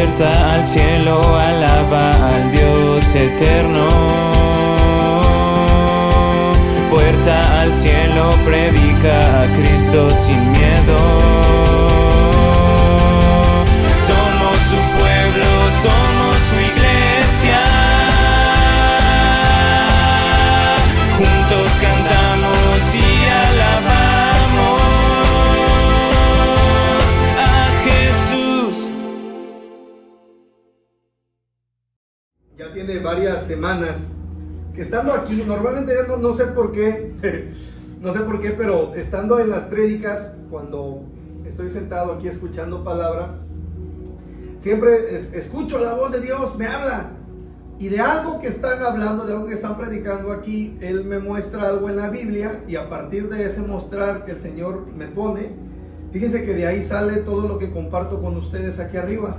Puerta al cielo, alaba al Dios eterno. Puerta al cielo, predica a Cristo sin miedo. Somos su pueblo, somos su iglesia. Juntos cantamos y alabamos a Jesús. Ya tiene varias semanas que estando aquí, normalmente yo no sé por qué, pero estando en las prédicas, cuando estoy sentado aquí escuchando palabra, siempre escucho la voz de Dios, me habla, y de algo que están hablando, de algo que están predicando aquí, Él me muestra algo en la Biblia, y a partir de ese mostrar que el Señor me pone, fíjense que de ahí sale todo lo que comparto con ustedes aquí arriba.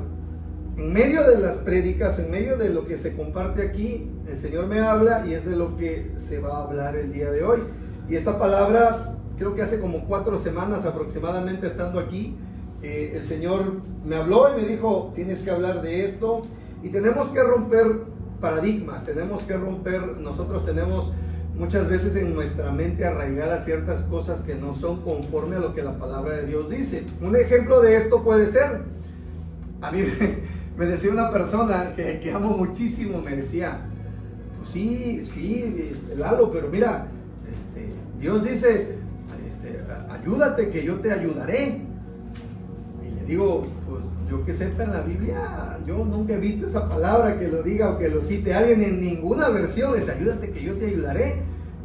En medio de las prédicas, en medio de lo que se comparte aquí, el Señor me habla y es de lo que se va a hablar el día de hoy. Y esta palabra, creo que hace como 4 semanas aproximadamente estando aquí, el Señor me habló y me dijo, tienes que hablar de esto y tenemos que romper paradigmas, nosotros tenemos muchas veces en nuestra mente arraigadas ciertas cosas que no son conforme a lo que la palabra de Dios dice. Un ejemplo de esto puede ser, a mí me decía una persona que amo muchísimo, me decía, pues sí, Lalo, pero mira, Dios dice, ayúdate que yo te ayudaré. Y le digo, pues yo que sepa en la Biblia, yo nunca he visto esa palabra que lo diga o que lo cite alguien en ninguna versión, es ayúdate que yo te ayudaré.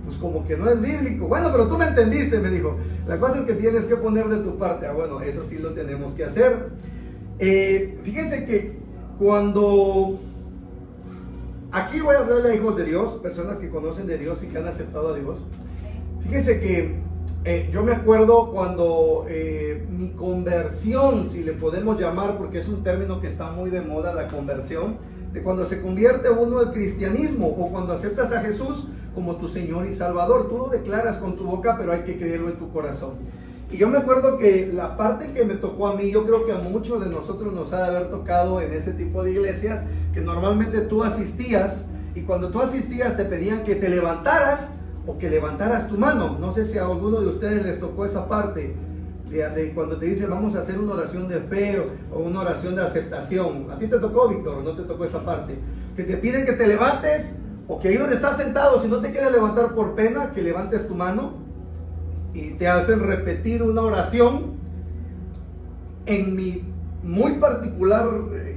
Pues como que no es bíblico. Bueno, pero tú me entendiste, me dijo. La cosa es que tienes que poner de tu parte. Bueno, eso sí lo tenemos que hacer. Fíjense que cuando aquí voy a hablarle a hijos de Dios, personas que conocen de Dios y que han aceptado a Dios. Fíjense que yo me acuerdo cuando mi conversión, si le podemos llamar, porque es un término que está muy de moda, la conversión, de cuando se convierte uno al cristianismo o cuando aceptas a Jesús como tu Señor y Salvador. Tú lo declaras con tu boca, pero hay que creerlo en tu corazón. Y yo me acuerdo que la parte que me tocó a mí, yo creo que a muchos de nosotros nos ha de haber tocado en ese tipo de iglesias, que normalmente tú asistías, y cuando tú asistías te pedían que te levantaras o que levantaras tu mano. No sé si a alguno de ustedes les tocó esa parte, de cuando te dicen vamos a hacer una oración de fe o una oración de aceptación. ¿A ti te tocó, Víctor, o no te tocó esa parte? Que te piden que te levantes, o que ahí donde estás sentado, si no te quieres levantar por pena, que levantes tu mano. Y te hacen repetir una oración. En mi muy particular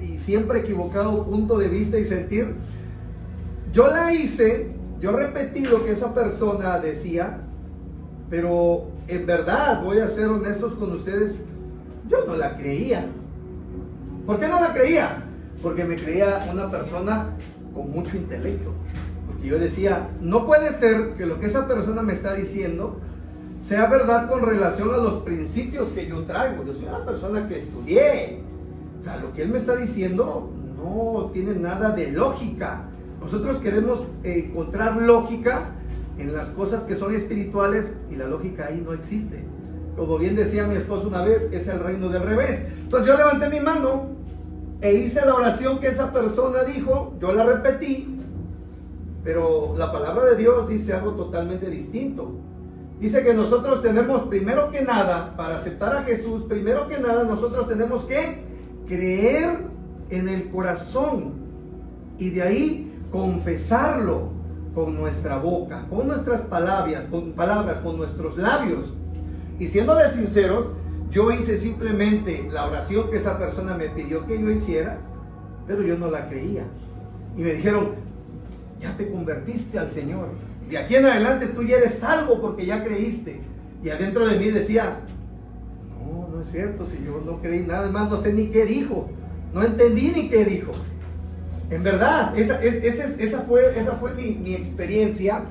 y siempre equivocado punto de vista y sentir, yo la hice, yo repetí lo que esa persona decía, pero en verdad, voy a ser honestos con ustedes, yo no la creía. ¿Por qué no la creía? Porque me creía una persona con mucho intelecto. Porque yo decía, no puede ser que lo que esa persona me está diciendo sea verdad con relación a los principios que yo traigo. Yo soy una persona que estudié. O sea, lo que él me está diciendo no tiene nada de lógica. Nosotros queremos encontrar lógica en las cosas que son espirituales y la lógica ahí no existe. Como bien decía mi esposo una vez, es el reino del revés. Entonces yo levanté mi mano e hice la oración que esa persona dijo, yo la repetí, pero la palabra de Dios dice algo totalmente distinto. Dice que nosotros tenemos, primero que nada, para aceptar a Jesús, primero que nada nosotros tenemos que creer en el corazón y de ahí confesarlo con nuestra boca, con nuestras palabras, con nuestros labios. Y siéndole sinceros, yo hice simplemente la oración que esa persona me pidió que yo hiciera, pero yo no la creía. Y me dijeron, ya te convertiste al Señor. De aquí en adelante tú ya eres salvo porque ya creíste. Y adentro de mí decía, no es cierto, si yo no creí nada más, no sé ni qué dijo. No entendí ni qué dijo. En verdad, esa fue mi experiencia.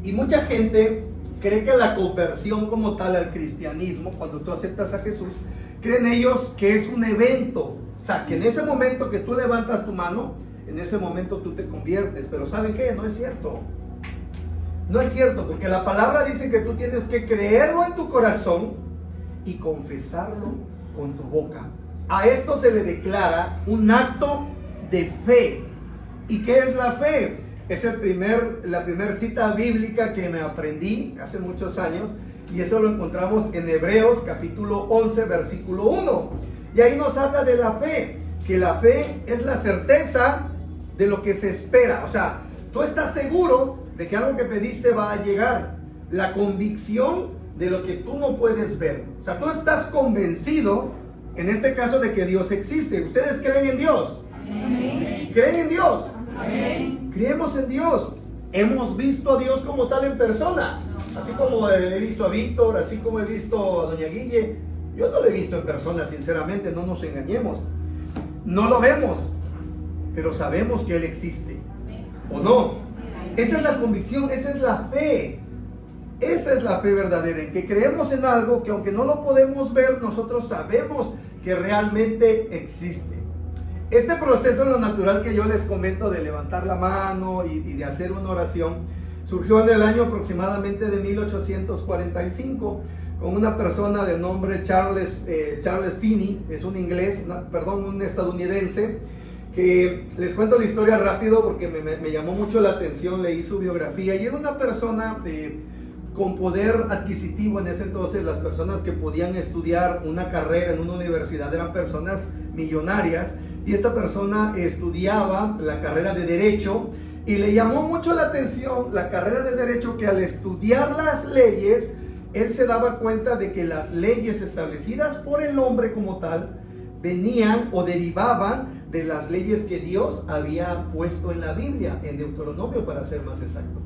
Y mucha gente cree que la conversión como tal al cristianismo, cuando tú aceptas a Jesús, creen ellos que es un evento. O sea, que en ese momento que tú levantas tu mano, en ese momento tú te conviertes. Pero ¿saben qué? No es cierto. No es cierto, porque la palabra dice que tú tienes que creerlo en tu corazón y confesarlo con tu boca. a esto se le declara un acto de fe. ¿Y qué es la fe? Es la primera cita bíblica que me aprendí hace muchos años, y eso lo encontramos en Hebreos capítulo 11 versículo 1. Y ahí nos habla de la fe, que la fe es la certeza de lo que se espera. O sea, tú estás seguro de que algo que pediste va a llegar. La convicción de lo que tú no puedes ver. O sea, tú estás convencido, en este caso, de que Dios existe. ¿Ustedes creen en Dios? Amén. ¿Creen en Dios? Amén. Creemos en Dios. Hemos visto a Dios como tal en persona. Así como he visto a Víctor, así como he visto a doña Guille. Yo no lo he visto en persona, sinceramente, no nos engañemos. No lo vemos, pero sabemos que Él existe. ¿O no? Esa es la convicción, esa es la fe. Esa es la fe verdadera, en que creemos en algo que aunque no lo podemos ver, nosotros sabemos que realmente existe. Este proceso en lo natural que yo les comento de levantar la mano y de hacer una oración, surgió en el año aproximadamente de 1845 con una persona de nombre Charles Finney. Es un inglés, un estadounidense, que les cuento la historia rápido porque me llamó mucho la atención. Leí su biografía y era una persona con poder adquisitivo. En ese entonces las personas que podían estudiar una carrera en una universidad eran personas millonarias, y esta persona estudiaba la carrera de Derecho, y le llamó mucho la atención la carrera de Derecho, que al estudiar las leyes, él se daba cuenta de que las leyes establecidas por el hombre como tal venían o derivaban de las leyes que Dios había puesto en la Biblia, en Deuteronomio para ser más exacto.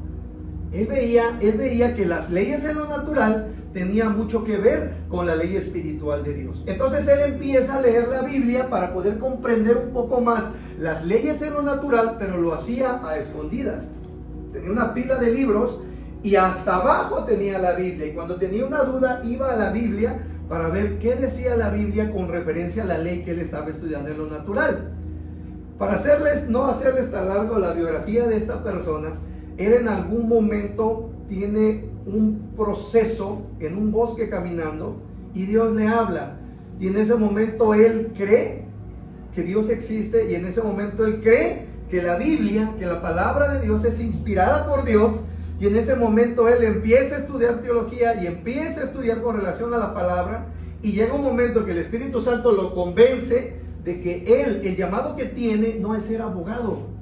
Él veía que las leyes en lo natural tenían mucho que ver con la ley espiritual de Dios. Entonces él empieza a leer la Biblia para poder comprender un poco más las leyes en lo natural, pero lo hacía a escondidas. Tenía una pila de libros y hasta abajo tenía la Biblia, y cuando tenía una duda iba a la Biblia para ver qué decía la Biblia con referencia a la ley que él estaba estudiando en lo natural. Para no hacerles tan largo la biografía de esta persona, él en algún momento tiene un proceso en un bosque caminando y Dios le habla, y en ese momento él cree que Dios existe, y en ese momento él cree que la Biblia, que la palabra de Dios es inspirada por Dios, y en ese momento él empieza a estudiar teología y empieza a estudiar con relación a la palabra, y llega un momento que el Espíritu Santo lo convence de que él, el llamado que tiene no es ser abogado.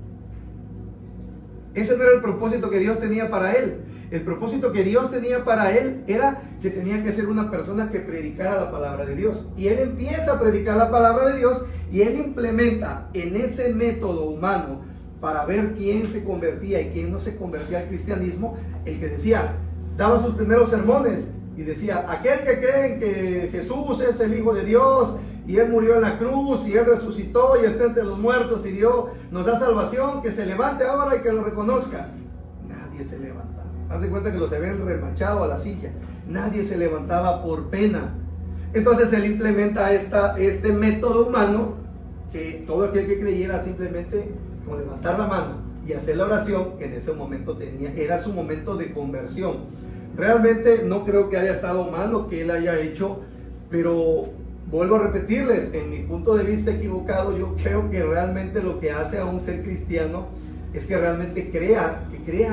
Ese no era el propósito que Dios tenía para él. El propósito que Dios tenía para él era que tenía que ser una persona que predicara la palabra de Dios. Y él empieza a predicar la palabra de Dios, y él implementa en ese método humano para ver quién se convertía y quién no se convertía al cristianismo, el que decía, daba sus primeros sermones y decía, aquel que cree en que Jesús es el Hijo de Dios, y Él murió en la cruz, y Él resucitó, y está entre los muertos, y Dios nos da salvación, que se levante ahora y que lo reconozca. Nadie se levantaba. Haz de cuenta que los habían remachado a la silla. Nadie se levantaba por pena. Entonces Él implementa este método humano, que todo aquel que creyera simplemente con levantar la mano y hacer la oración, en ese momento era su momento de conversión. Realmente no creo que haya estado mal lo que él haya hecho, pero vuelvo a repetirles, en mi punto de vista equivocado, yo creo que realmente lo que hace a un ser cristiano es que realmente crea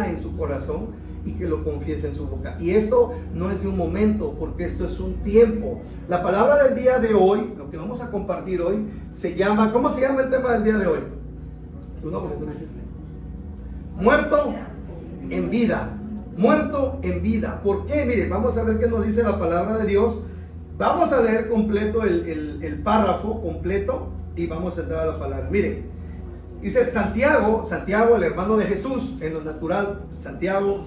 en su corazón y que lo confiese en su boca. Y esto no es de un momento, porque esto es un tiempo. La palabra del día de hoy, lo que vamos a compartir hoy, se llama, ¿cómo se llama el tema del día de hoy? Tú no, porque tú lo hiciste. Muerto en vida. Muerto en vida. ¿Por qué? Mire, vamos a ver qué nos dice la palabra de Dios. Vamos a leer completo el párrafo completo y vamos a entrar a la palabra. Mire, dice Santiago, el hermano de Jesús en lo natural. Santiago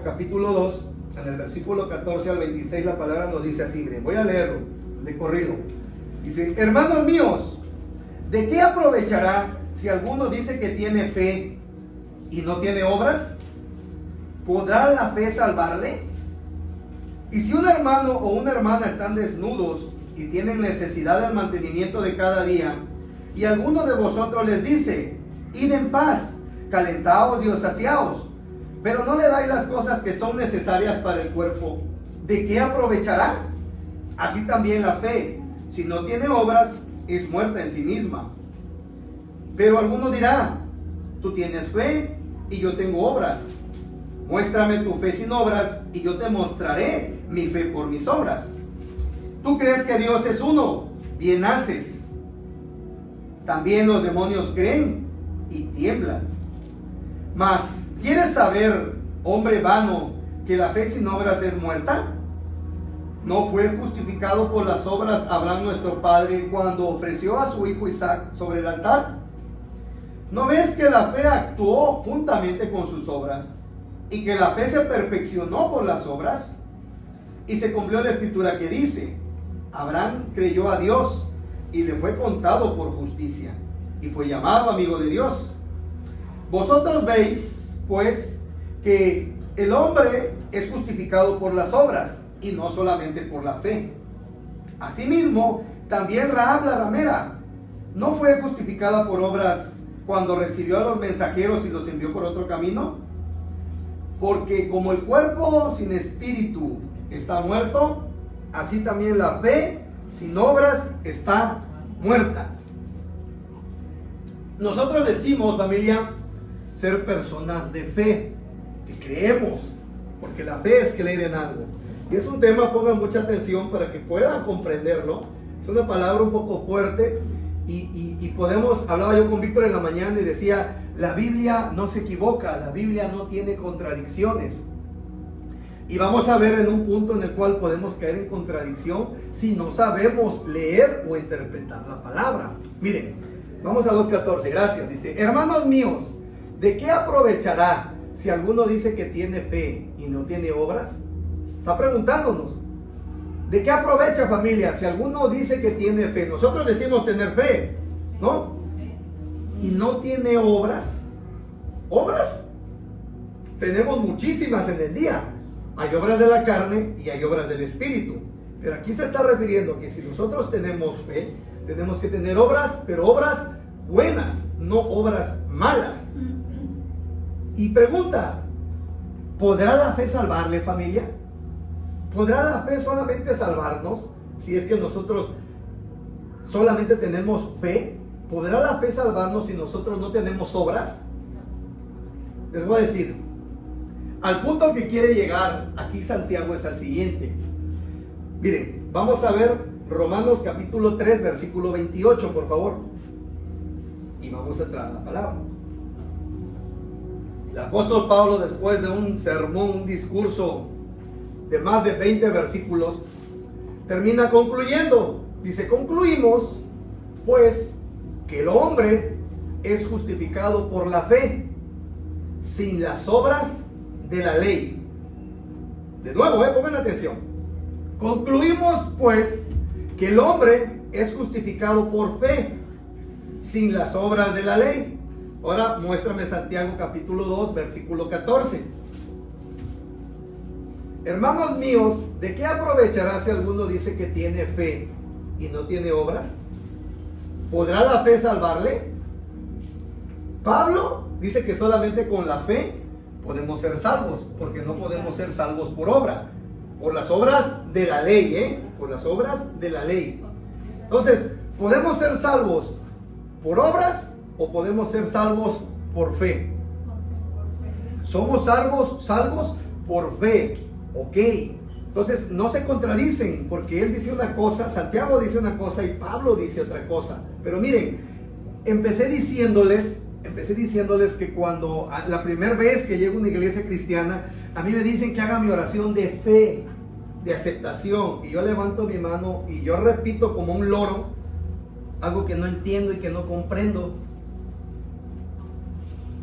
capítulo 2, en el versículo 14 al 26, la palabra nos dice así. Mire, voy a leerlo de corrido. Dice, hermanos míos, ¿de qué aprovechará si alguno dice que tiene fe y no tiene obras? ¿Podrá la fe salvarle? Y si un hermano o una hermana están desnudos y tienen necesidad del mantenimiento de cada día, y alguno de vosotros les dice, id en paz, calentaos y os saciaos, pero no le dais las cosas que son necesarias para el cuerpo, ¿de qué aprovechará? Así también la fe, si no tiene obras, es muerta en sí misma. Pero alguno dirá, tú tienes fe y yo tengo obras. Muéstrame tu fe sin obras y yo te mostraré mi fe por mis obras. Tú crees que Dios es uno, bien haces. También los demonios creen y tiemblan. Mas, ¿quieres saber, hombre vano, que la fe sin obras es muerta? ¿No fue justificado por las obras Abraham nuestro padre cuando ofreció a su hijo Isaac sobre el altar? ¿No ves que la fe actuó juntamente con sus obras y que la fe se perfeccionó por las obras? Y se cumplió la escritura que dice, Abraham creyó a Dios y le fue contado por justicia y fue llamado amigo de Dios. Vosotros veis, pues, que el hombre es justificado por las obras y no solamente por la fe. Asimismo, también Rahab la ramera no fue justificada por obras cuando recibió a los mensajeros y los envió por otro camino. Porque como el cuerpo sin espíritu está muerto, así también la fe sin obras está muerta. Nosotros decimos, familia, ser personas de fe, que creemos, porque la fe es creer en algo. Y es un tema, pongan mucha atención para que puedan comprenderlo. Es una palabra un poco fuerte y podemos, hablaba yo con Víctor en la mañana y decía, la Biblia no se equivoca, la Biblia no tiene contradicciones. Y vamos a ver en un punto en el cual podemos caer en contradicción si no sabemos leer o interpretar la palabra. Miren, vamos a 2:14, gracias. Dice, hermanos míos, ¿de qué aprovechará si alguno dice que tiene fe y no tiene obras? Está preguntándonos. ¿De qué aprovecha, familia, si alguno dice que tiene fe? Nosotros decimos tener fe, ¿no? Y no tiene obras. ¿Obras? Tenemos muchísimas en el día. Hay obras de la carne y hay obras del espíritu. Pero aquí se está refiriendo que si nosotros tenemos fe, tenemos que tener obras, pero obras buenas, no obras malas. Y pregunta, ¿podrá la fe salvarle, familia? ¿Podrá la fe solamente salvarnos si es que nosotros solamente tenemos fe? ¿Podrá la fe salvarnos si nosotros no tenemos obras? Les voy a decir, al punto que quiere llegar aquí Santiago es al siguiente. Miren, vamos a ver Romanos capítulo 3, versículo 28, por favor. Y vamos a entrar a la palabra. El apóstol Pablo, después de un sermón, un discurso de más de 20 versículos, termina concluyendo. Dice, concluimos, pues, que el hombre es justificado por la fe, sin las obras de la ley. De nuevo, pongan atención. Concluimos, pues, que el hombre es justificado por fe, sin las obras de la ley. Ahora, muéstrame Santiago capítulo 2, versículo 14. Hermanos míos, ¿de qué aprovechará si alguno dice que tiene fe y no tiene obras? ¿Podrá la fe salvarle? Pablo dice que solamente con la fe podemos ser salvos, porque no podemos ser salvos por obra, por las obras de la ley, por las obras de la ley. Entonces, ¿podemos ser salvos por obras o podemos ser salvos por fe? Somos salvos por fe. Ok, entonces no se contradicen, porque él dice una cosa, Santiago dice una cosa y Pablo dice otra cosa. Pero miren, empecé diciéndoles que cuando la primera vez que llego a una iglesia cristiana, a mí me dicen que haga mi oración de fe, de aceptación, y yo levanto mi mano y yo repito como un loro algo que no entiendo y que no comprendo.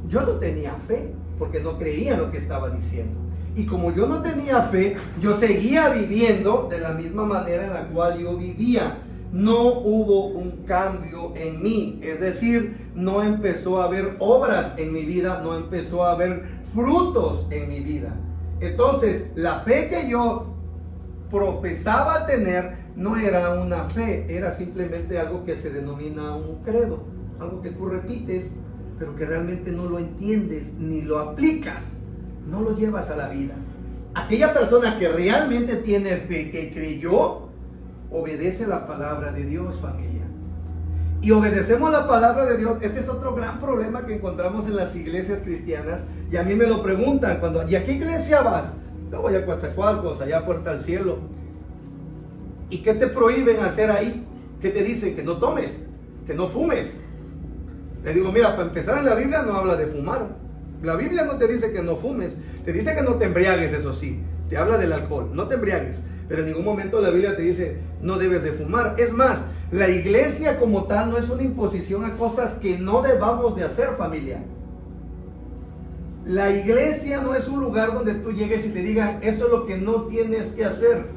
Yo no tenía fe porque no creía lo que estaba diciendo. Y como yo no tenía fe, yo seguía viviendo de la misma manera en la cual yo vivía. No hubo un cambio en mí, es decir, no empezó a haber obras en mi vida, no empezó a haber frutos en mi vida. Entonces, la fe que yo profesaba tener no era una fe, era simplemente algo que se denomina un credo, algo que tú repites, pero que realmente no lo entiendes ni lo aplicas. No lo llevas a la vida. Aquella persona que realmente tiene fe, que creyó, obedece la palabra de Dios, familia. Y obedecemos la palabra de Dios. Este es otro gran problema que encontramos en las iglesias cristianas. Y a mí me lo preguntan cuando, ¿y a qué iglesia vas? Yo voy a Coatzacoalcos, allá a Puerta al Cielo. ¿Y qué te prohíben hacer ahí? ¿Qué te dicen? Que no tomes, que no fumes. Le digo, mira, para empezar en la Biblia no habla de fumar. La Biblia no te dice que no fumes. Te dice que no te embriagues, eso sí. Te habla del alcohol, no te embriagues. Pero en ningún momento la Biblia te dice, no debes de fumar. Es más, la iglesia como tal no es una imposición a cosas que no debamos de hacer, familia. La iglesia no es un lugar donde tú llegues y te digan, eso es lo que no tienes que hacer.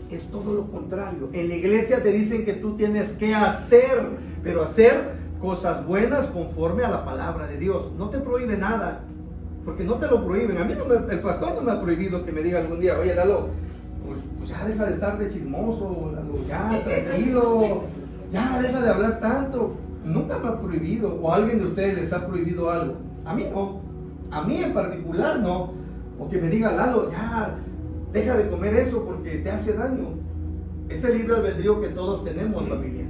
Es todo lo contrario. En la iglesia te dicen que tú tienes que hacer, pero hacer cosas buenas conforme a la palabra de Dios. No te prohíbe nada, porque no te lo prohíben. A mí el pastor no me ha prohibido que me diga algún día, oye Lalo, pues ya deja de estar de chismoso, Lalo, ya tranquilo, ya deja de hablar tanto. Nunca me ha prohibido, o alguien de ustedes les ha prohibido algo. A mí no, a mí en particular no. O que me diga, Lalo, ya deja de comer eso porque te hace daño. Es el libre albedrío que todos tenemos, familia.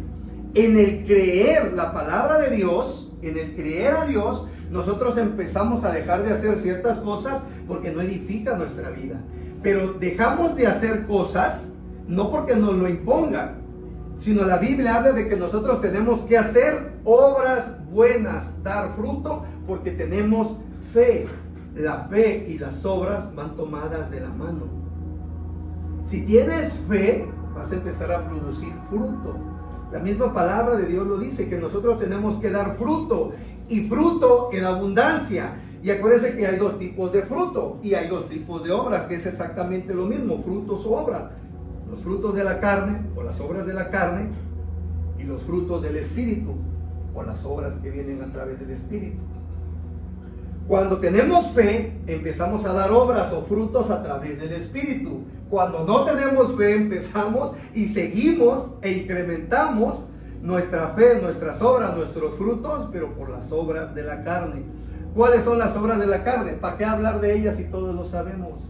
En el creer la palabra de Dios, en el creer a Dios, nosotros empezamos a dejar de hacer ciertas cosas porque no edifica nuestra vida. Pero dejamos de hacer cosas no porque nos lo impongan, sino la Biblia habla de que nosotros tenemos que hacer obras buenas, dar fruto, porque tenemos fe. La fe y las obras van tomadas de la mano. Si tienes fe, vas a empezar a producir fruto. La misma palabra de Dios lo dice, que nosotros tenemos que dar fruto, y fruto en abundancia. Y acuérdense que hay dos tipos de fruto y hay dos tipos de obras, que es exactamente lo mismo, frutos o obras. Los frutos de la carne o las obras de la carne, y los frutos del Espíritu o las obras que vienen a través del Espíritu. Cuando tenemos fe, empezamos a dar obras o frutos a través del Espíritu. Cuando no tenemos fe, empezamos y seguimos e incrementamos nuestra fe, nuestras obras, nuestros frutos, pero por las obras de la carne. ¿Cuáles son las obras de la carne? ¿Para qué hablar de ellas si todos lo sabemos?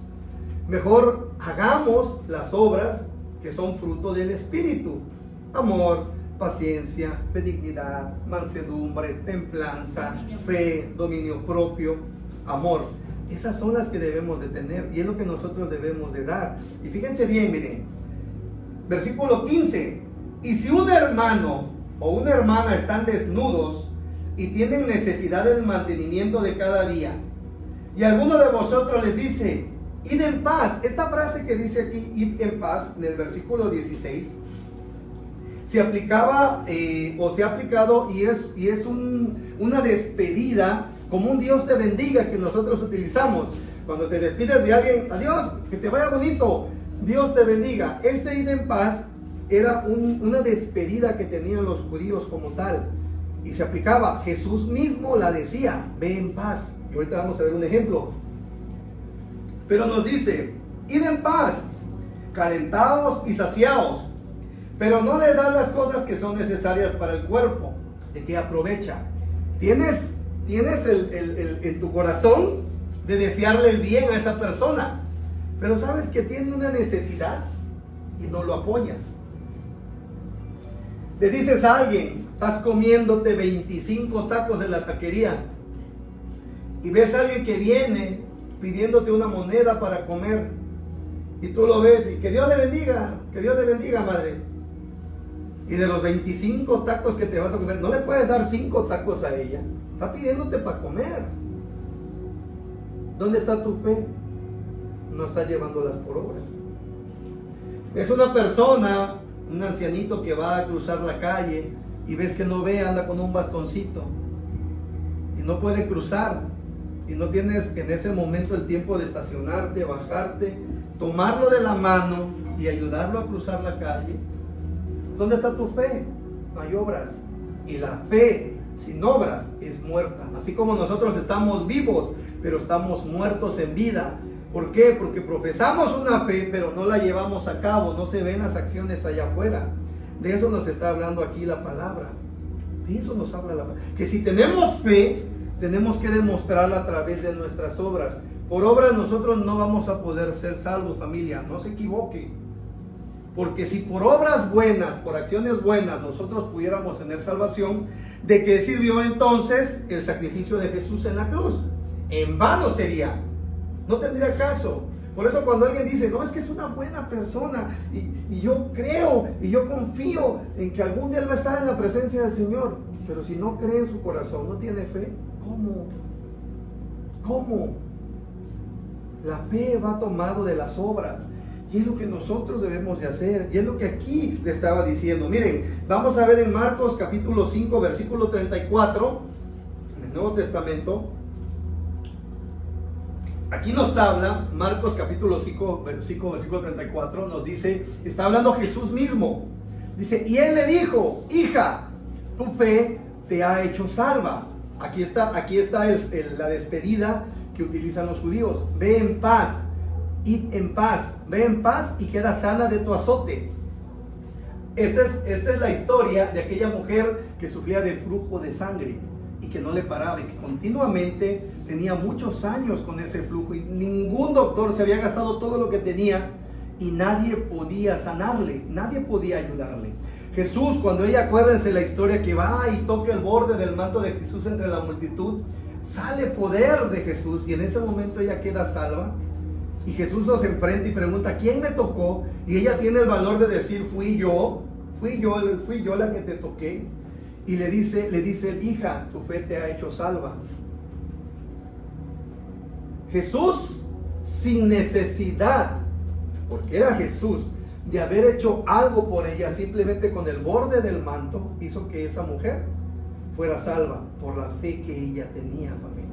Mejor hagamos las obras que son fruto del Espíritu. Amor, paciencia, benignidad, mansedumbre, templanza, fe, dominio propio, amor. Esas son las que debemos de tener y es lo que nosotros debemos de dar. Y fíjense bien, miren, versículo 15. Y si un hermano o una hermana están desnudos y tienen necesidad del mantenimiento de cada día, y alguno de vosotros les dice, id en paz. Esta frase que dice aquí, id en paz, en el versículo 16, se aplicaba o se ha aplicado y es una despedida, como un Dios te bendiga que nosotros utilizamos. Cuando te despides de alguien, adiós, que te vaya bonito, Dios te bendiga. Ese id en paz era una despedida que tenían los judíos como tal. Y se aplicaba, Jesús mismo la decía, ve en paz. Y ahorita vamos a ver un ejemplo. Pero nos dice, id en paz, calentados y saciados, pero no le das las cosas que son necesarias para el cuerpo. ¿De qué aprovecha? Tienes en tu corazón de desearle el bien a esa persona, pero sabes que tiene una necesidad y no lo apoyas. Le dices a alguien, estás comiéndote 25 tacos de la taquería y ves a alguien que viene pidiéndote una moneda para comer y tú lo ves y que Dios le bendiga, madre. Y de los 25 tacos que te vas a comer, no le puedes dar 5 tacos a ella. Está pidiéndote para comer. ¿Dónde está tu fe? No está llevándolas por obras. Es una persona, un ancianito que va a cruzar la calle y ves que no ve, anda con un bastoncito y no puede cruzar. Y no tienes en ese momento el tiempo de estacionarte, bajarte, tomarlo de la mano y ayudarlo a cruzar la calle. ¿Dónde está tu fe? No hay obras. Y la fe sin obras es muerta. Así como nosotros estamos vivos, pero estamos muertos en vida. ¿Por qué? Porque profesamos una fe, pero no la llevamos a cabo. No se ven las acciones allá afuera. De eso nos está hablando aquí la palabra. De eso nos habla la palabra. Que si tenemos fe, tenemos que demostrarla a través de nuestras obras. Por obras nosotros no vamos a poder ser salvos, familia. No se equivoque. Porque si por obras buenas, por acciones buenas, nosotros pudiéramos tener salvación, ¿de qué sirvió entonces el sacrificio de Jesús en la cruz? En vano sería, no tendría caso. Por eso cuando alguien dice, no, es que es una buena persona, y yo creo, y yo confío en que algún día él va a estar en la presencia del Señor, pero si no cree en su corazón, no tiene fe, ¿cómo? ¿Cómo? La fe va tomado de las obras. Y es lo que nosotros debemos de hacer. Y es lo que aquí le estaba diciendo. Miren, vamos a ver en Marcos capítulo 5, versículo 34, en el Nuevo Testamento. Aquí nos habla, Marcos capítulo 5, versículo 34, nos dice, está hablando Jesús mismo. Dice, y él le dijo, hija, tu fe te ha hecho salva. Aquí está la despedida que utilizan los judíos. Ve en paz. Id en paz, ve en paz y queda sana de tu azote. Esa es la historia de aquella mujer que sufría de flujo de sangre y que no le paraba y que continuamente tenía muchos años con ese flujo y ningún doctor se había gastado todo lo que tenía y nadie podía sanarle, nadie podía ayudarle. Jesús, cuando ella, acuérdense la historia que va y toca el borde del manto de Jesús entre la multitud, sale poder de Jesús y en ese momento ella queda salva. Y Jesús los enfrenta y pregunta, ¿quién me tocó? Y ella tiene el valor de decir, fui yo la que te toqué. Y le dice, hija, tu fe te ha hecho salva. Jesús, sin necesidad, porque era Jesús, de haber hecho algo por ella, simplemente con el borde del manto, hizo que esa mujer fuera salva por la fe que ella tenía, familia.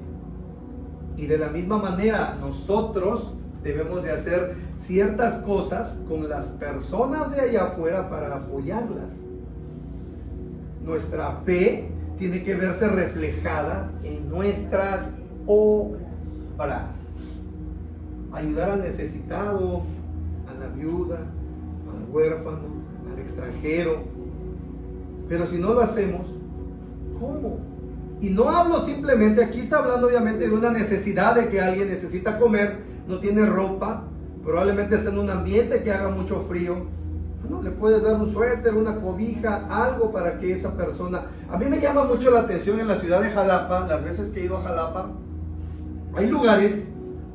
Y de la misma manera, nosotros debemos de hacer ciertas cosas con las personas de allá afuera para apoyarlas. Nuestra fe tiene que verse reflejada en nuestras obras. Ayudar al necesitado, a la viuda, al huérfano, al extranjero. Pero si no lo hacemos, ¿cómo? Y no hablo simplemente, aquí está hablando obviamente de una necesidad de que alguien necesita comer, no tiene ropa, probablemente está en un ambiente que haga mucho frío. Bueno, le puedes dar un suéter, una cobija, algo para que esa persona... A mí me llama mucho la atención en la ciudad de Jalapa, las veces que he ido a Jalapa, hay lugares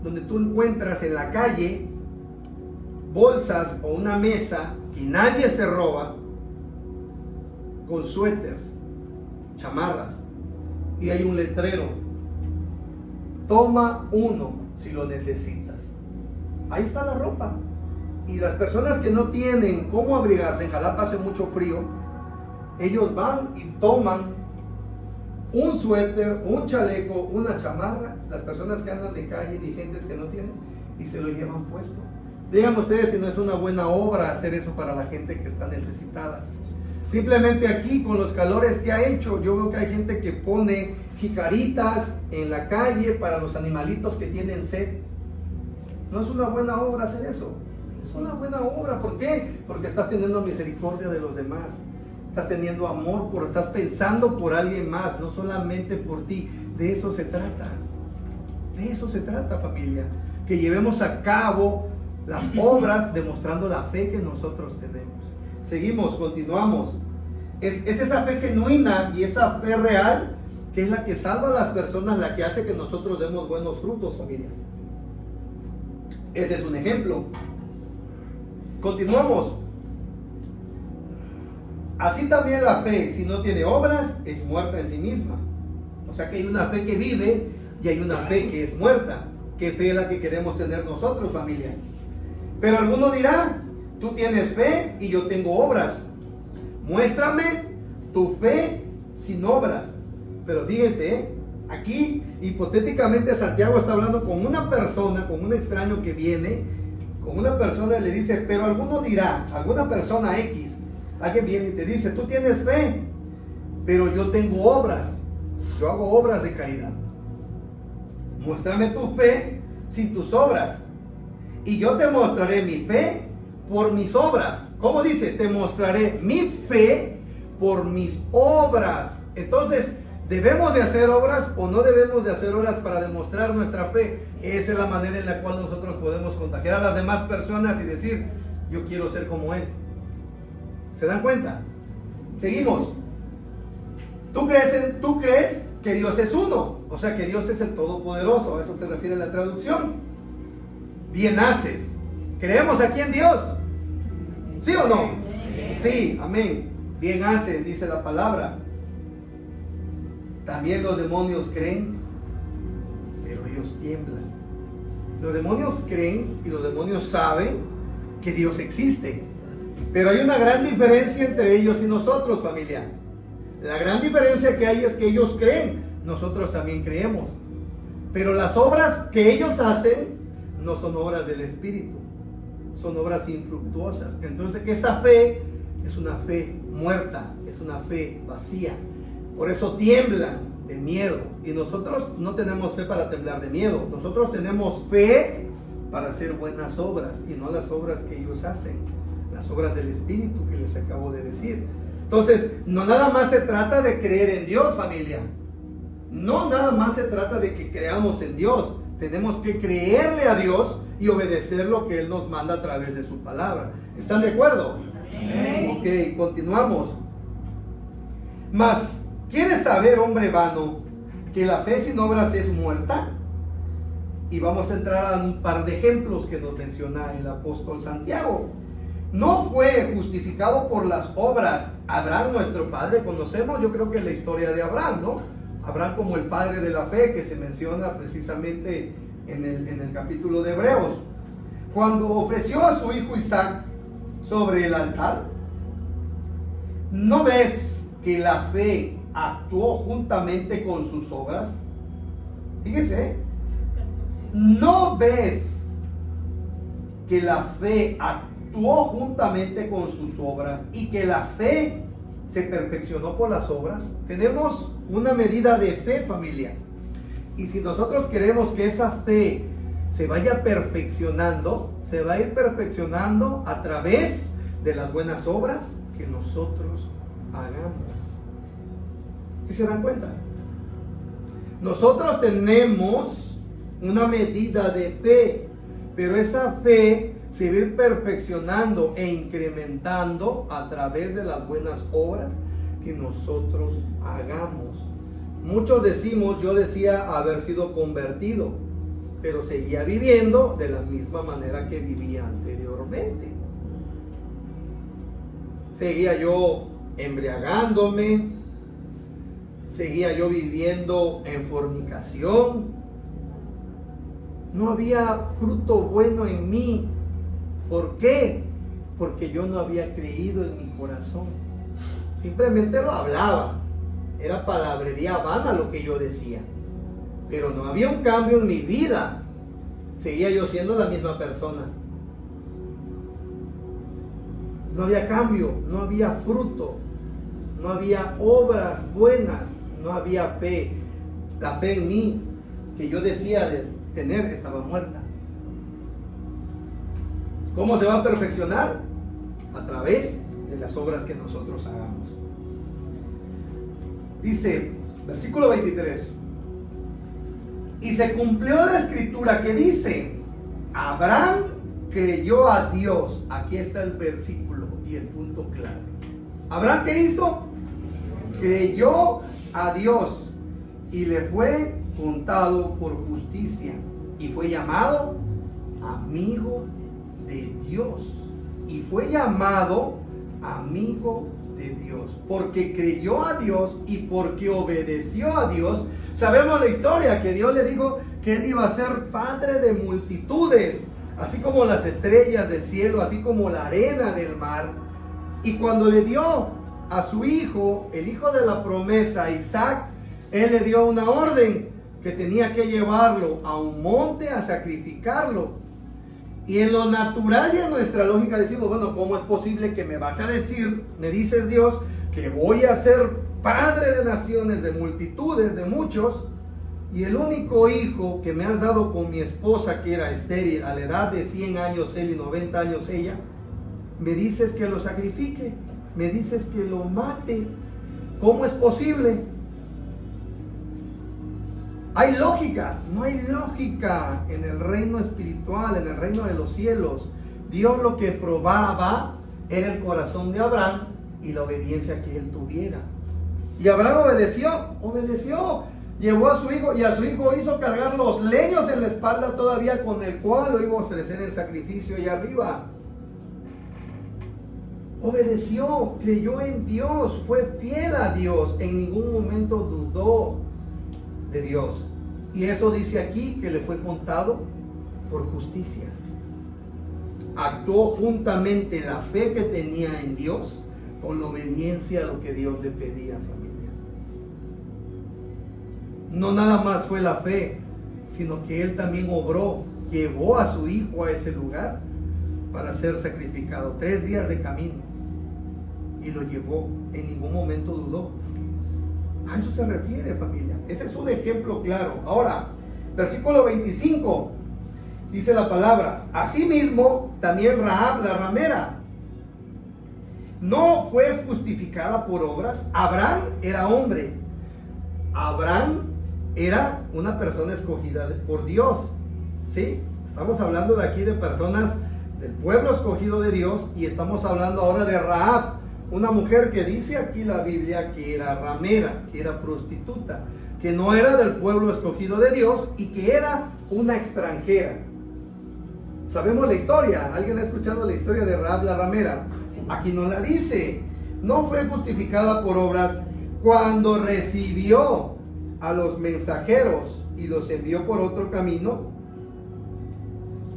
donde tú encuentras en la calle bolsas o una mesa que nadie se roba con suéteres, chamarras, y hay un letrero: toma uno si lo necesitas. Ahí está la ropa. Y las personas que no tienen cómo abrigarse, en Jalapa hace mucho frío, ellos van y toman un suéter, un chaleco, una chamarra, las personas que andan de calle, indigentes que no tienen, y se lo llevan puesto. Díganme ustedes si no es una buena obra hacer eso para la gente que está necesitada. Simplemente aquí, con los calores que ha hecho, yo veo que hay gente que pone jicaritas en la calle para los animalitos que tienen sed. No es una buena obra hacer eso. Es una buena obra. ¿Por qué? Porque estás teniendo misericordia de los demás. Estás teniendo amor, estás pensando por alguien más, no solamente por ti. De eso se trata. De eso se trata, familia. Que llevemos a cabo las obras demostrando la fe que nosotros tenemos. Seguimos, continuamos. Es esa fe genuina y esa fe real que es la que salva a las personas, la que hace que nosotros demos buenos frutos, familia. Ese es un ejemplo. Continuamos. Así también la fe, si no tiene obras, es muerta en sí misma. O sea que hay una fe que vive y hay una fe que es muerta. ¿Qué fe es la que queremos tener nosotros, familia? Pero alguno dirá, tú tienes fe y yo tengo obras. Muéstrame tu fe sin obras. Pero fíjense, aquí hipotéticamente Santiago está hablando con una persona, con un extraño que viene, con una persona y le dice, pero alguno dirá, alguna persona X, alguien viene y te dice, tú tienes fe, pero yo tengo obras, yo hago obras de caridad. Muéstrame tu fe sin tus obras, y yo te mostraré mi fe por mis obras. ¿Cómo dice? Te mostraré mi fe por mis obras. Entonces, ¿debemos de hacer obras o no debemos de hacer obras para demostrar nuestra fe? Esa es la manera en la cual nosotros podemos contagiar a las demás personas y decir, yo quiero ser como Él. ¿Se dan cuenta? Seguimos. ¿Tú crees que Dios es uno? O sea, que Dios es el Todopoderoso. A eso se refiere la traducción. Bien haces. ¿Creemos aquí en Dios? ¿Sí o no? Sí, amén. Bien hacen, dice la palabra. También los demonios creen, pero ellos tiemblan. Los demonios creen y los demonios saben que Dios existe. Pero hay una gran diferencia entre ellos y nosotros, familia. La gran diferencia que hay es que ellos creen, nosotros también creemos. Pero las obras que ellos hacen no son obras del Espíritu, son obras infructuosas. Entonces esa fe es una fe muerta, es una fe vacía. Por eso tiemblan de miedo. Y nosotros no tenemos fe para temblar de miedo. Nosotros tenemos fe para hacer buenas obras y no las obras que ellos hacen, las obras del Espíritu que les acabo de decir. Entonces, no nada más se trata de creer en Dios, familia. No nada más se trata de que creamos en Dios. Tenemos que creerle a Dios y obedecer lo que Él nos manda a través de su palabra. ¿Están de acuerdo? Amén. Ok, continuamos. Mas, ¿quieres saber, hombre vano, que la fe sin obras es muerta? Y vamos a entrar a un par de ejemplos que nos menciona el apóstol Santiago. ¿No fue justificado por las obras Abraham, nuestro padre? Conocemos, yo creo que la historia de Abraham, ¿no? Abraham como el padre de la fe, que se menciona precisamente en el capítulo de Hebreos. Cuando ofreció a su hijo Isaac sobre el altar, ¿no ves que la fe actuó juntamente con sus obras? Fíjese, ¿no ves que la fe actuó juntamente con sus obras y que la fe se perfeccionó por las obras? Tenemos una medida de fe, familia. Y si nosotros queremos que esa fe se vaya perfeccionando, se va a ir perfeccionando a través de las buenas obras que nosotros hagamos. ¿Sí se dan cuenta? Nosotros tenemos una medida de fe, pero esa fe se va a ir perfeccionando e incrementando a través de las buenas obras que nosotros hagamos. Muchos decimos, yo decía haber sido convertido, pero seguía viviendo de la misma manera que vivía anteriormente. Seguía yo embriagándome, seguía yo viviendo en fornicación. No había fruto bueno en mí. ¿Por qué? Porque yo no había creído en mi corazón. Simplemente lo hablaba. Era palabrería vana lo que yo decía. Pero no había un cambio en mi vida. Seguía yo siendo la misma persona. No había cambio, no había fruto, no había obras buenas, no había fe. La fe en mí que yo decía de tener estaba muerta. ¿Cómo se va a perfeccionar? A través de las obras que nosotros hagamos. Dice, versículo 23. Y se cumplió la escritura que dice, Abraham creyó a Dios. Aquí está el versículo y el punto clave. ¿Abraham qué hizo? Creyó a Dios y le fue contado por justicia y fue llamado amigo de Dios. Y fue llamado amigo de Dios porque creyó a Dios y porque obedeció a Dios. Sabemos la historia que Dios le dijo que él iba a ser padre de multitudes, así como las estrellas del cielo, así como la arena del mar. Y cuando le dio a su hijo, el hijo de la promesa, Isaac, él le dio una orden que tenía que llevarlo a un monte a sacrificarlo. Y en lo natural y en nuestra lógica decimos, bueno, ¿cómo es posible que me vas a decir, me dices Dios, que voy a ser padre de naciones, de multitudes, de muchos, y el único hijo que me has dado con mi esposa, que era estéril, a la edad de 100 años él y 90 años ella, me dices que lo sacrifique, me dices que lo mate? ¿Cómo es posible? ¿Hay lógica? No hay lógica en el reino espiritual, en el reino de los cielos. Dios lo que probaba era el corazón de Abraham y la obediencia que él tuviera. Y Abraham obedeció. Llevó a su hijo y a su hijo hizo cargar los leños en la espalda todavía, con el cual lo iba a ofrecer en sacrificio allá arriba. Obedeció, creyó en Dios, fue fiel a Dios, en ningún momento dudó de Dios. Y eso dice aquí que le fue contado por justicia. Actuó juntamente la fe que tenía en Dios con la obediencia a lo que Dios le pedía, familia. No nada más fue la fe, sino que él también obró, llevó a su hijo a ese lugar para ser sacrificado. 3 días de camino y lo llevó, en ningún momento dudó. A eso se refiere, familia. Ese es un ejemplo claro. Ahora, versículo 25, dice la palabra: asimismo también Rahab la ramera no fue justificada por obras. Abraham era hombre. Abraham era una persona escogida por Dios, ¿sí? Estamos hablando de aquí de personas del pueblo escogido de Dios, y estamos hablando ahora de Rahab, una mujer que dice aquí la Biblia que era ramera, que era prostituta, que no era del pueblo escogido de Dios y que era una extranjera. Sabemos la historia. ¿Alguien ha escuchado la historia de Rahab la ramera? Aquí nos la dice. No fue justificada por obras cuando recibió a los mensajeros y los envió por otro camino,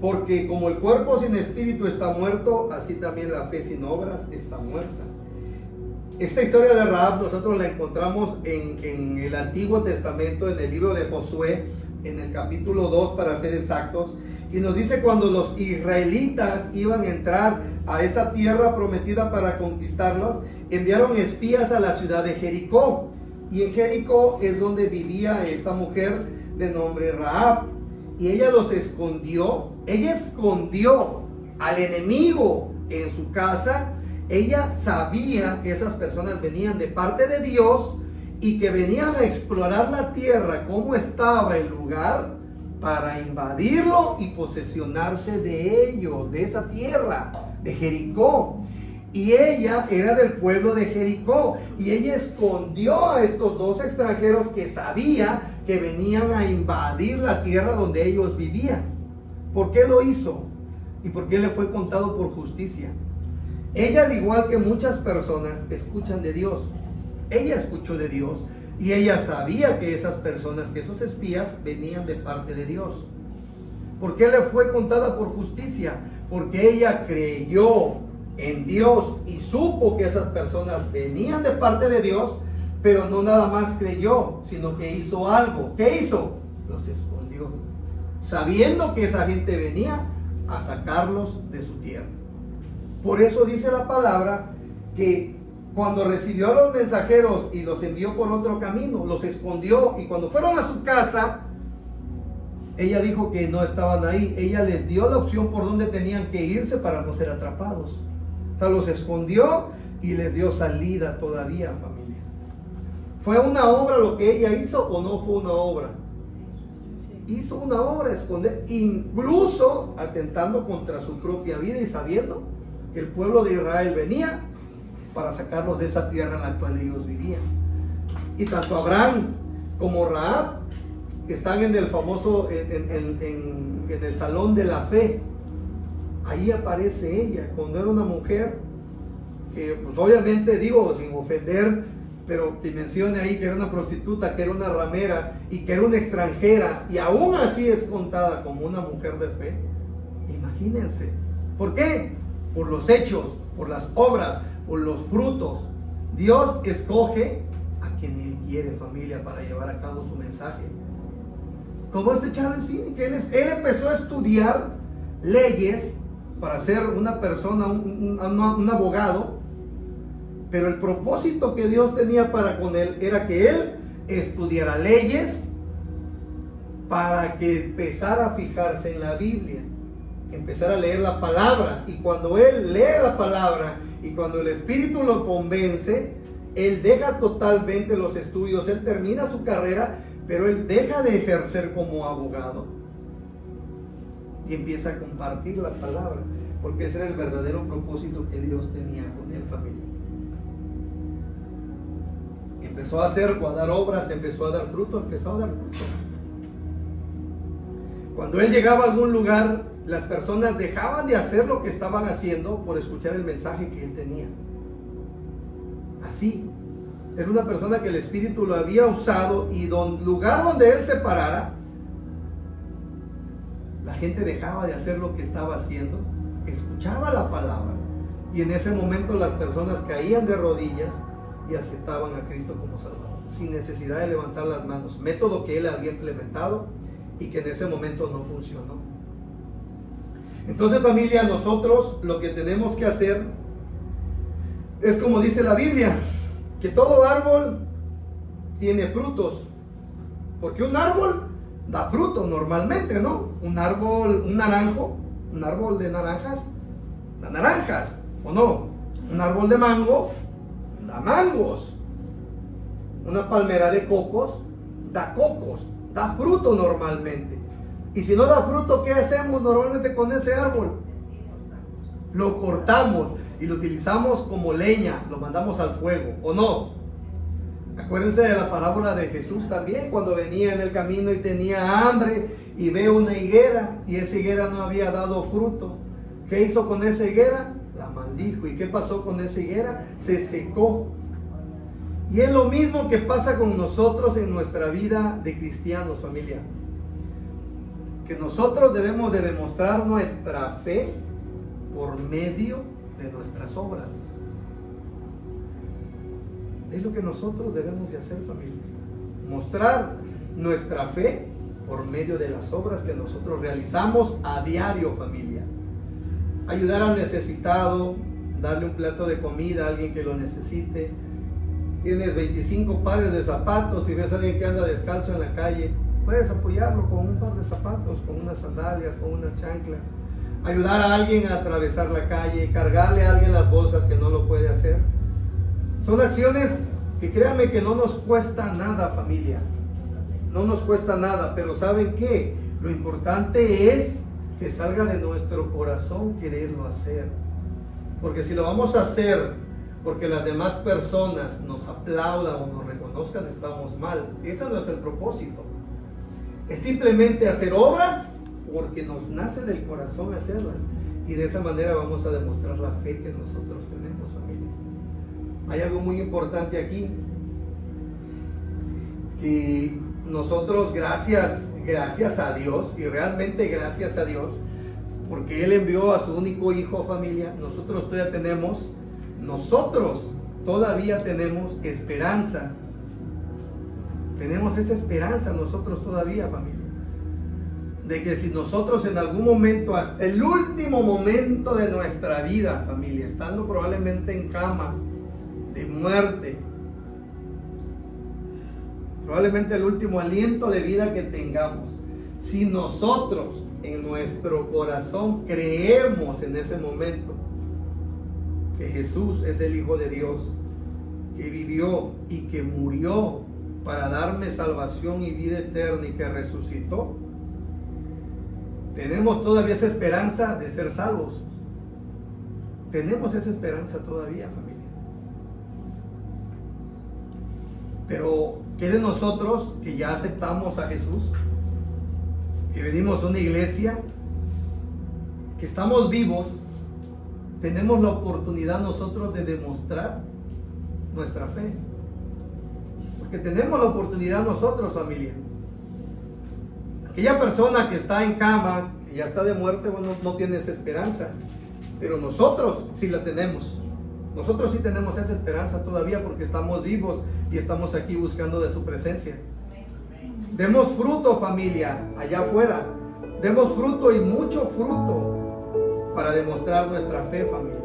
porque como el cuerpo sin espíritu está muerto, así también la fe sin obras está muerta. Esta historia de Rahab nosotros la encontramos en el Antiguo Testamento, en el libro de Josué, en el capítulo 2 para ser exactos, y nos dice cuando los israelitas iban a entrar a esa tierra prometida para conquistarlos, enviaron espías a la ciudad de Jericó. Y en Jericó es donde vivía esta mujer de nombre Rahab. Y ella los escondió. Ella escondió al enemigo en su casa. Ella sabía que esas personas venían de parte de Dios y que venían a explorar la tierra, cómo estaba el lugar, para invadirlo y posesionarse de ello, de esa tierra, de Jericó. Y ella era del pueblo de Jericó, y ella escondió a estos 2 extranjeros que sabía que venían a invadir la tierra donde ellos vivían. ¿Por qué lo hizo? ¿Y por qué le fue contado por justicia? Ella, al igual que muchas personas, escuchan de Dios. Ella escuchó de Dios, y ella sabía que esas personas, que esos espías, venían de parte de Dios. ¿Por qué le fue contada por justicia? Porque ella creyó en Dios y supo que esas personas venían de parte de Dios, pero no nada más creyó, sino que hizo algo. ¿Qué hizo? Los escondió, sabiendo que esa gente venía a sacarlos de su tierra. Por eso dice la palabra que cuando recibió a los mensajeros y los envió por otro camino, los escondió, y cuando fueron a su casa, ella dijo que no estaban ahí. Ella les dio la opción por donde tenían que irse para no ser atrapados. O sea, los escondió y les dio salida todavía, familia. ¿Fue una obra lo que ella hizo o no fue una obra? Hizo una obra, esconder, incluso atentando contra su propia vida y sabiendo que el pueblo de Israel venía para sacarlos de esa tierra en la cual ellos vivían. Y tanto Abraham como Rahab están en el famoso, en el salón de la fe. Ahí aparece ella, cuando era una mujer que, pues obviamente, digo, sin ofender, pero que mencione ahí que era una prostituta, que era una ramera y que era una extranjera, y aún así es contada como una mujer de fe. Imagínense. ¿Por qué? Por los hechos, por las obras, por los frutos. Dios escoge a quien Él quiere, familia, para llevar a cabo su mensaje. Como este Charles Finney, que él empezó a estudiar leyes para ser una persona, un abogado, pero el propósito que Dios tenía para con él era que él estudiara leyes para que empezara a fijarse en la Biblia, empezar a leer la palabra, y cuando él lee la palabra y cuando el Espíritu lo convence, él deja totalmente los estudios, él termina su carrera, pero él deja de ejercer como abogado y empieza a compartir la palabra, porque ese era el verdadero propósito que Dios tenía con él, familia. Empezó a hacer o a dar obras, empezó a dar fruto. Cuando él llegaba a algún lugar, las personas dejaban de hacer lo que estaban haciendo por escuchar el mensaje que él tenía. Así, era una persona que el Espíritu lo había usado, y lugar donde él se parara, la gente dejaba de hacer lo que estaba haciendo, escuchaba la palabra, y en ese momento las personas caían de rodillas y aceptaban a Cristo como Salvador, sin necesidad de levantar las manos. Método que él había implementado y que en ese momento no funcionó. Entonces, familia, nosotros lo que tenemos que hacer es como dice la Biblia, que todo árbol tiene frutos, porque un árbol da fruto normalmente, ¿no? Un árbol de naranjas, da naranjas, ¿o no? Un árbol de mango, da mangos. Una palmera de cocos, da fruto normalmente. Y si no da fruto, ¿qué hacemos normalmente con ese árbol? Lo cortamos y lo utilizamos como leña, lo mandamos al fuego, ¿o no? Acuérdense de la parábola de Jesús también, cuando venía en el camino y tenía hambre y ve una higuera, y esa higuera no había dado fruto. ¿Qué hizo con esa higuera? La maldijo. ¿Y qué pasó con esa higuera? Se secó. Y es lo mismo que pasa con nosotros en nuestra vida de cristianos, familia. Que nosotros debemos de demostrar nuestra fe por medio de nuestras obras. Es lo que nosotros debemos de hacer, familia. Mostrar nuestra fe por medio de las obras que nosotros realizamos a diario, familia. Ayudar al necesitado, darle un plato de comida a alguien que lo necesite. Tienes 25 pares de zapatos y ves a alguien que anda descalzo en la calle, puedes apoyarlo con un par de zapatos, con unas sandalias, con unas chanclas. Ayudar a alguien a atravesar la calle, cargarle a alguien las bolsas que no lo puede hacer. Son acciones que créanme que no nos cuesta nada, familia. No nos cuesta nada, pero ¿saben qué? Lo importante es que salga de nuestro corazón quererlo hacer. Porque si lo vamos a hacer porque las demás personas nos aplaudan o nos reconozcan, estamos mal. Ese no es el propósito. Es simplemente hacer obras porque nos nace del corazón hacerlas. Y de esa manera vamos a demostrar la fe que nosotros tenemos, familia. Hay algo muy importante aquí, que nosotros gracias a Dios, y realmente gracias a Dios, porque Él envió a su único hijo, familia, nosotros todavía tenemos esperanza. Tenemos esa esperanza nosotros todavía, familia, de que si nosotros en algún momento, hasta el último momento de nuestra vida, familia, estando probablemente en cama de muerte, probablemente el último aliento de vida que tengamos, si nosotros en nuestro corazón creemos en ese momento que Jesús es el Hijo de Dios, que vivió y que murió para darme salvación y vida eterna, y que resucitó, tenemos todavía esa esperanza de ser salvos. Tenemos esa esperanza todavía, familia. Pero ¿qué de nosotros que ya aceptamos a Jesús? Que venimos a una iglesia, que estamos vivos, tenemos la oportunidad nosotros de demostrar nuestra fe. Porque tenemos la oportunidad nosotros, familia. Aquella persona que está en cama, que ya está de muerte, bueno, no tiene esa esperanza. Pero nosotros sí la tenemos. Nosotros sí tenemos esa esperanza todavía, porque estamos vivos y estamos aquí buscando de su presencia. Demos fruto, familia, allá afuera. Demos fruto, y mucho fruto, para demostrar nuestra fe, familia.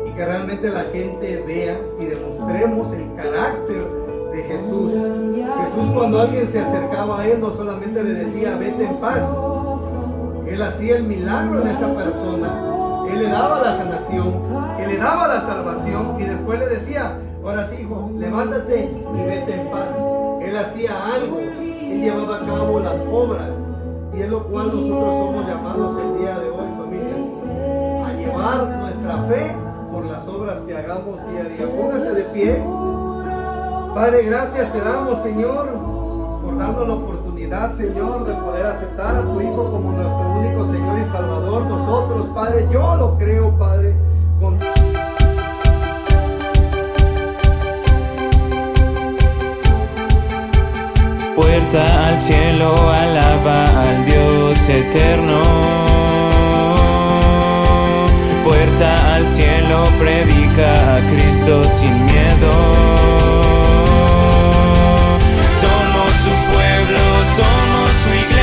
Y que realmente la gente vea y demostremos el carácter de Jesús. Jesús, cuando alguien se acercaba a Él, no solamente le decía vete en paz. Él hacía el milagro en esa persona. Él le daba la sanación, Él le daba la salvación, y después le decía ahora sí, hijo, levántate y vete en paz. Él hacía algo, Él llevaba a cabo las obras, y es lo cual nosotros somos llamados el día de hoy, familia. hagamos día a día. Póngase de pie. Padre, gracias te damos, Señor, por darnos la oportunidad, Señor, de poder aceptar a tu Hijo como nuestro único Señor y Salvador. Nosotros, Padre, yo lo creo, Padre, con... Puerta al cielo, alaba al Dios eterno. Puerta al cielo, predica a Cristo sin miedo. Somos su pueblo, somos su iglesia.